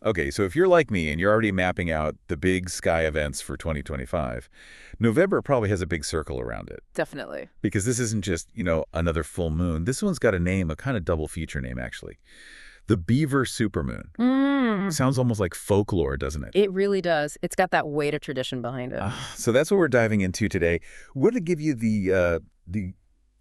Okay, so if you're like me and you're already mapping out the big sky events for 2025, November probably has a big circle around it. Definitely. Because this isn't just, another full moon. This one's got a name, a kind of double feature name, actually. The Beaver Supermoon. Sounds almost like folklore, doesn't it? It really does. It's got that weight of tradition behind it. So that's what we're diving into today. We're going to give you the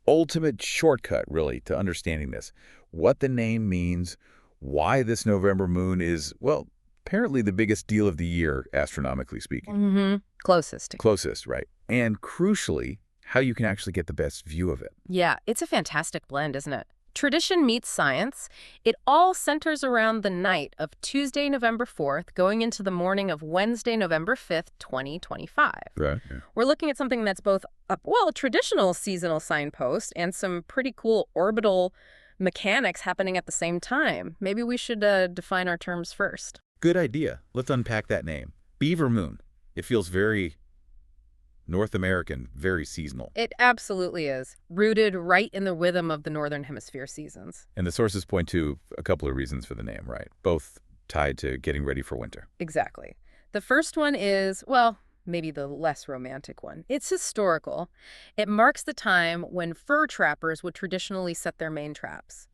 ultimate shortcut, really, to understanding this. What the name means, why this November moon is, well, apparently the biggest deal of the year, astronomically speaking. Closest. Closest, right. And crucially, how you can actually get the best view of it. Yeah, it's a fantastic blend, isn't it? Tradition meets science. It all centers around the night of Tuesday, November 4th, going into the morning of Wednesday, November 5th, 2025. Right. Yeah. We're looking at something that's both a traditional seasonal signpost and some pretty cool orbital mechanics happening at the same time. Maybe we should define our terms first. Good idea. Let's unpack that name. Beaver Moon. It feels very North American, very seasonal. It absolutely is. Rooted right in the rhythm of the Northern Hemisphere seasons. And the sources point to a couple of reasons for the name, right? Both tied to getting ready for winter. Exactly. The first one is, well, maybe the less romantic one. It's historical. It marks the time when fur trappers would traditionally set their main traps.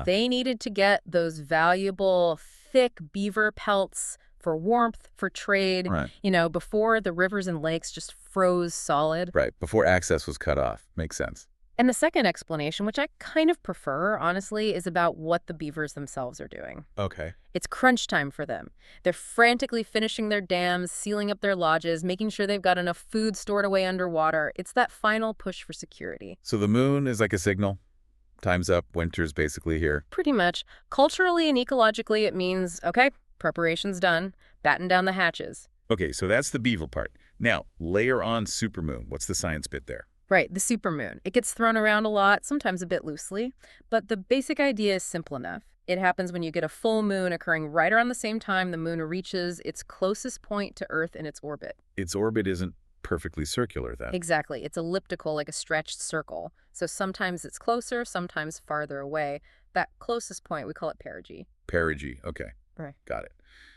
They needed to get those valuable, thick beaver pelts for warmth, for trade, right. Before the rivers and lakes just froze solid. Right, before access was cut off. Makes sense. And the second explanation, which I kind of prefer, honestly, is about what the beavers themselves are doing. Okay. It's crunch time for them. They're frantically finishing their dams, sealing up their lodges, making sure they've got enough food stored away underwater. It's that final push for security. So the moon is like a signal? Time's up, winter's basically here? Pretty much. Culturally and ecologically, it means, okay, preparation's done. Batten down the hatches. Okay, so that's the beaver part. Now, layer on supermoon. What's the science bit there? Right, the supermoon. It gets thrown around a lot, sometimes a bit loosely, but the basic idea is simple enough. It happens when you get a full moon occurring right around the same time the moon reaches its closest point to Earth in its orbit. Its orbit isn't perfectly circular, then? Exactly. It's elliptical, like a stretched circle. So sometimes it's closer, sometimes farther away. That closest point, we call it perigee. Perigee, okay. Right. Got it.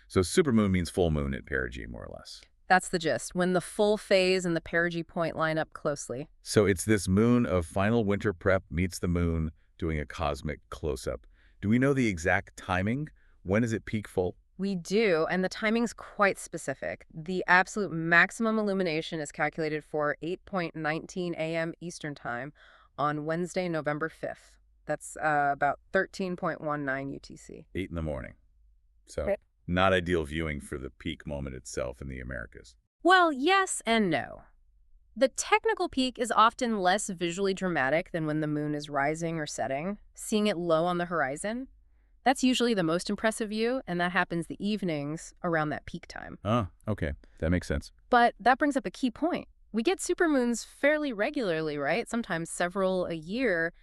So supermoon means full moon at perigee, more or less. That's the gist, when the full phase and the perigee point line up closely. So it's this moon of final winter prep meets the moon doing a cosmic close-up. Do we know the exact timing? When is it peak full? We do, and the timing's quite specific. The absolute maximum illumination is calculated for 8:19 a.m. Eastern Time on Wednesday, November 5th. That's about 13.19 UTC. 8 in the morning. So Right. not ideal viewing for the peak moment itself in the Americas. Well, yes and no. The technical peak is often less visually dramatic than when the moon is rising or setting. Seeing it low on the horizon, that's usually the most impressive view, and that happens the evenings around that peak time. Oh, okay. That makes sense. But that brings up a key point. We get supermoons fairly regularly, right? Sometimes several a year.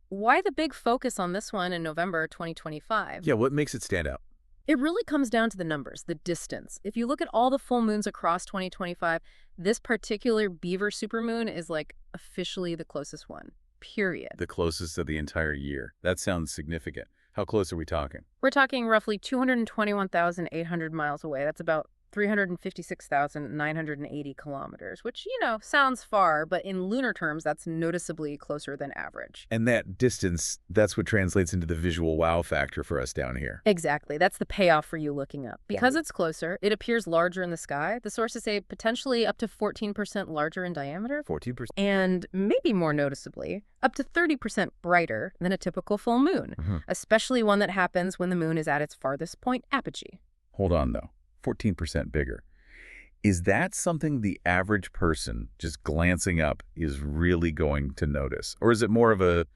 Why the big focus on this one in November 2025? Yeah, what makes it stand out? It really comes down to the numbers, the distance. If you look at all the full moons across 2025, this particular Beaver supermoon is like officially the closest one, period. The closest of the entire year. That sounds significant. How close are we talking? We're talking roughly 221,800 miles away. That's about 356,980 kilometers, which, sounds far, but in lunar terms, that's noticeably closer than average. And that distance, that's what translates into the visual wow factor for us down here. Exactly. That's the payoff for you looking up. Because it's closer, it appears larger in the sky. The sources say potentially up to 14% larger in diameter. 14%? And maybe more noticeably, up to 30% brighter than a typical full moon, especially one that happens when the moon is at its farthest point apogee. Hold on, though. 14% bigger. Is that something the average person just glancing up is really going to notice? Or is it more of a,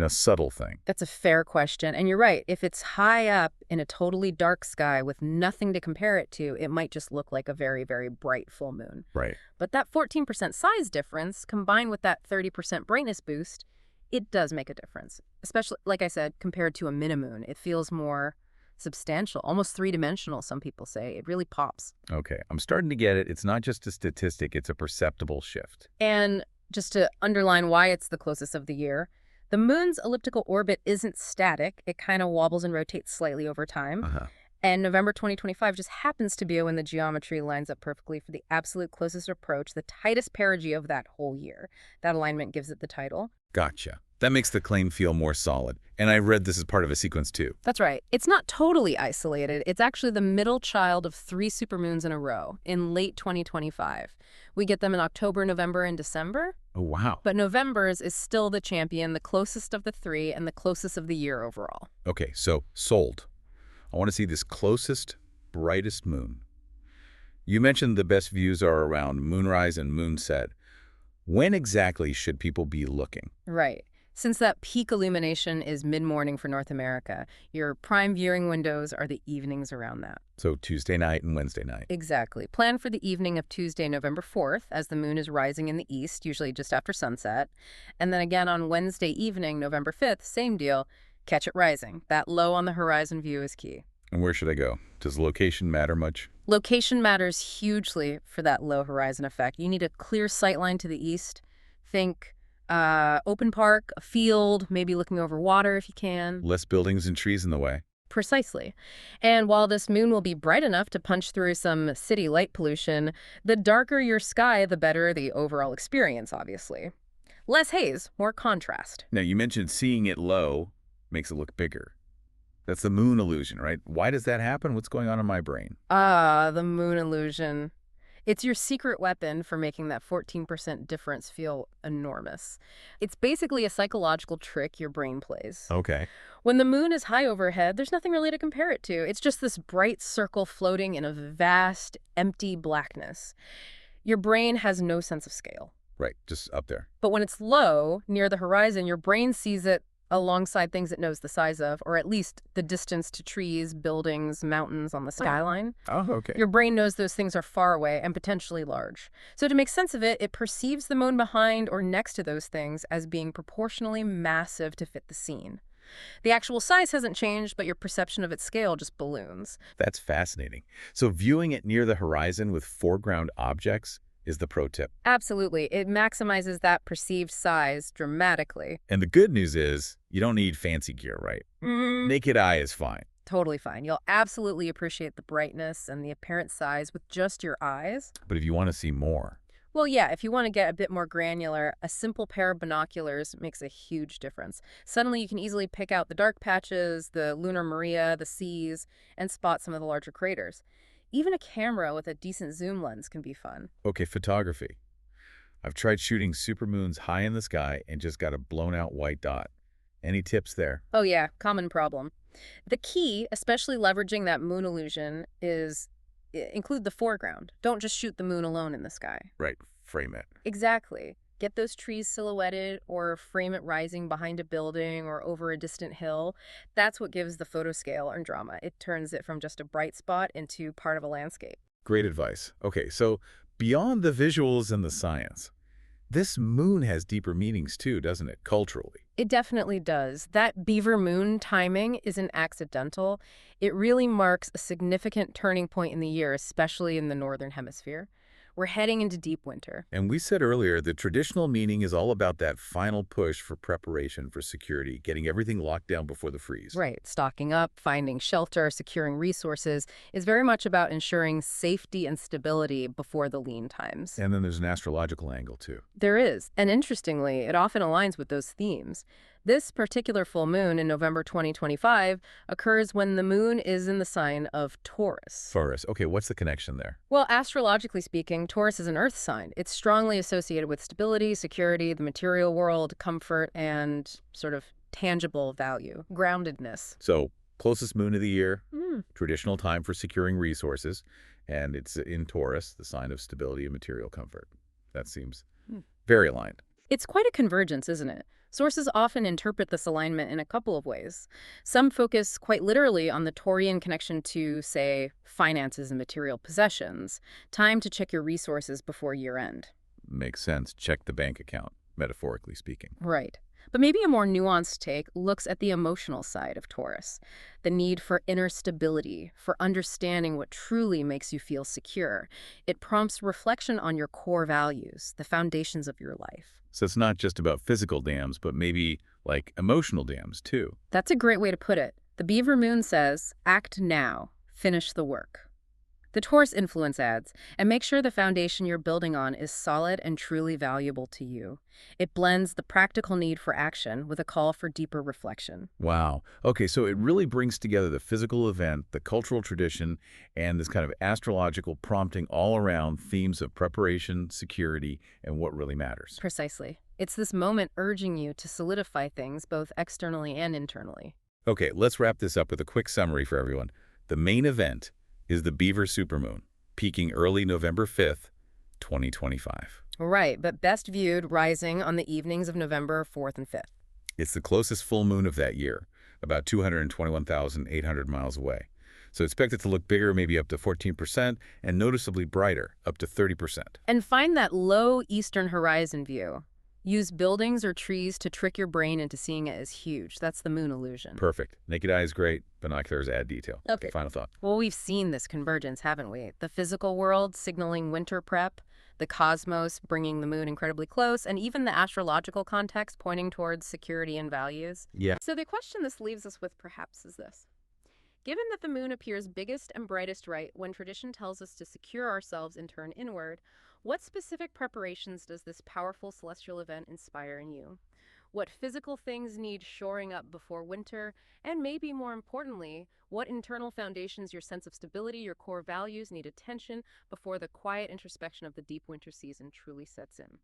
subtle thing? That's a fair question. And you're right. If it's high up in a totally dark sky with nothing to compare it to, it might just look like a very, very bright full moon. Right. But that 14% size difference, combined with that 30% brightness boost, it does make a difference. Especially, like I said, compared to a minimoon. It feels more substantial, almost three-dimensional, some people say. It really pops. Okay, I'm starting to get it. It's not just a statistic, it's a perceptible shift. And just to underline why it's the closest of the year, the moon's elliptical orbit isn't static. It kind of wobbles and rotates slightly over time. And November 2025 just happens to be when the geometry lines up perfectly for the absolute closest approach, the tightest perigee of that whole year. That alignment gives it the title. Gotcha. That makes the claim feel more solid. And I read this as part of a sequence too. That's right. It's not totally isolated. It's actually the middle child of 3 supermoons in a row in late 2025. We get them in October, November, and December. Oh, wow. But November's is still the champion, the closest of the 3, and the closest of the year overall. Okay, so sold. I want to see this closest, brightest moon. You mentioned the best views are around moonrise and moonset. When exactly should people be looking? Right. Since that peak illumination is mid-morning for North America, your prime viewing windows are the evenings around that. So Tuesday night and Wednesday night. Exactly. Plan for the evening of Tuesday, November 4th, as the moon is rising in the east, usually just after sunset. And then again on Wednesday evening, November 5th, same deal, catch it rising. That low on the horizon view is key. And where should I go? Does location matter much? Location matters hugely for that low horizon effect. You need a clear sight line to the east. Think open park, a field, maybe looking over water if you can. Less buildings and trees in the way. Precisely. And while this moon will be bright enough to punch through some city light pollution, the darker your sky, the better the overall experience, obviously. Less haze, more contrast. Now, you mentioned seeing it low makes it look bigger. That's the moon illusion, right? Why does that happen? What's going on in my brain? Ah, the moon illusion. It's your secret weapon for making that 14% difference feel enormous. It's basically a psychological trick your brain plays. Okay. When the moon is high overhead, there's nothing really to compare it to. It's just this bright circle floating in a vast, empty blackness. Your brain has no sense of scale. Right, just up there. But when it's low, near the horizon, your brain sees it alongside things it knows the size of, or at least the distance to trees, buildings, mountains on the skyline. Oh, okay. Your brain knows those things are far away and potentially large. So to make sense of it, it perceives the moon behind or next to those things as being proportionally massive to fit the scene. The actual size hasn't changed, but your perception of its scale just balloons. That's fascinating. So viewing it near the horizon with foreground objects is the pro tip. Absolutely. It maximizes that perceived size dramatically. And the good news is you don't need fancy gear, right? Naked eye is fine. Totally fine. You'll absolutely appreciate the brightness and the apparent size with just your eyes. But if you want to see more, Well, yeah, if you want to get a bit more granular, a simple pair of binoculars makes a huge difference. Suddenly you can easily pick out the dark patches, the lunar maria, the seas, and spot some of the larger craters. Even a camera with a decent zoom lens can be fun. okay, photography. I've tried shooting supermoons high in the sky and just got a blown out white dot. Any tips there? Oh yeah, common problem. The key, especially leveraging that moon illusion, is include the foreground. Don't just shoot the moon alone in the sky. Right, frame it. Exactly. Get those trees silhouetted or frame it rising behind a building or over a distant hill. That's what gives the photo scale and drama. It turns it from just a bright spot into part of a landscape. Great advice. Okay, so beyond the visuals and the science, this moon has deeper meanings too, doesn't it, culturally? It definitely does. That Beaver Moon timing isn't accidental. It really marks a significant turning point in the year, especially in the Northern Hemisphere. We're heading into deep winter. And we said earlier, the traditional meaning is all about that final push for preparation for security, getting everything locked down before the freeze. Right. Stocking up, finding shelter, securing resources is very much about ensuring safety and stability before the lean times. And then there's an astrological angle too. There is. And interestingly, it often aligns with those themes. This particular full moon in November 2025 occurs when the moon is in the sign of Taurus. Taurus. Okay, what's the connection there? Well, astrologically speaking, Taurus is an earth sign. It's strongly associated with stability, security, the material world, comfort, and sort of tangible value, groundedness. So, closest moon of the year, traditional time for securing resources, and it's in Taurus, the sign of stability and material comfort. That seems very aligned. It's quite a convergence, isn't it? Sources often interpret this alignment in a couple of ways. Some focus quite literally on the Taurian connection to, say, finances and material possessions. Time to check your resources before year-end. Makes sense. Check the bank account, metaphorically speaking. Right. But maybe a more nuanced take looks at the emotional side of Taurus, the need for inner stability, for understanding what truly makes you feel secure. It prompts reflection on your core values, the foundations of your life. So it's not just about physical dams, but maybe like emotional dams too. That's a great way to put it. The Beaver Moon says, act now. Finish the work. The Taurus influence adds, and make sure the foundation you're building on is solid and truly valuable to you. It blends the practical need for action with a call for deeper reflection. Wow. Okay, so it really brings together the physical event, the cultural tradition, and this kind of astrological prompting all around themes of preparation, security, and what really matters. Precisely. It's this moment urging you to solidify things both externally and internally. Okay, let's wrap this up with a quick summary for everyone. The main event is the Beaver Supermoon, peaking early November 5th, 2025. Right, but best viewed rising on the evenings of November 4th and 5th. It's the closest full moon of that year, about 221,800 miles away. So expect it to look bigger, maybe up to 14%, and noticeably brighter, up to 30%. And find that low eastern horizon view. Use buildings or trees to trick your brain into seeing it as huge. That's the moon illusion. Perfect. Naked eye is great. Binoculars add detail. Okay. Final thought. Well, we've seen this convergence, haven't we? The physical world signaling winter prep, the cosmos bringing the moon incredibly close, and even the astrological context pointing towards security and values. Yeah. So the question this leaves us with perhaps is this. Given that the moon appears biggest and brightest right when tradition tells us to secure ourselves and turn inward, what specific preparations does this powerful celestial event inspire in you? What physical things need shoring up before winter? And maybe more importantly, what internal foundations, your sense of stability, your core values need attention before the quiet introspection of the deep winter season truly sets in?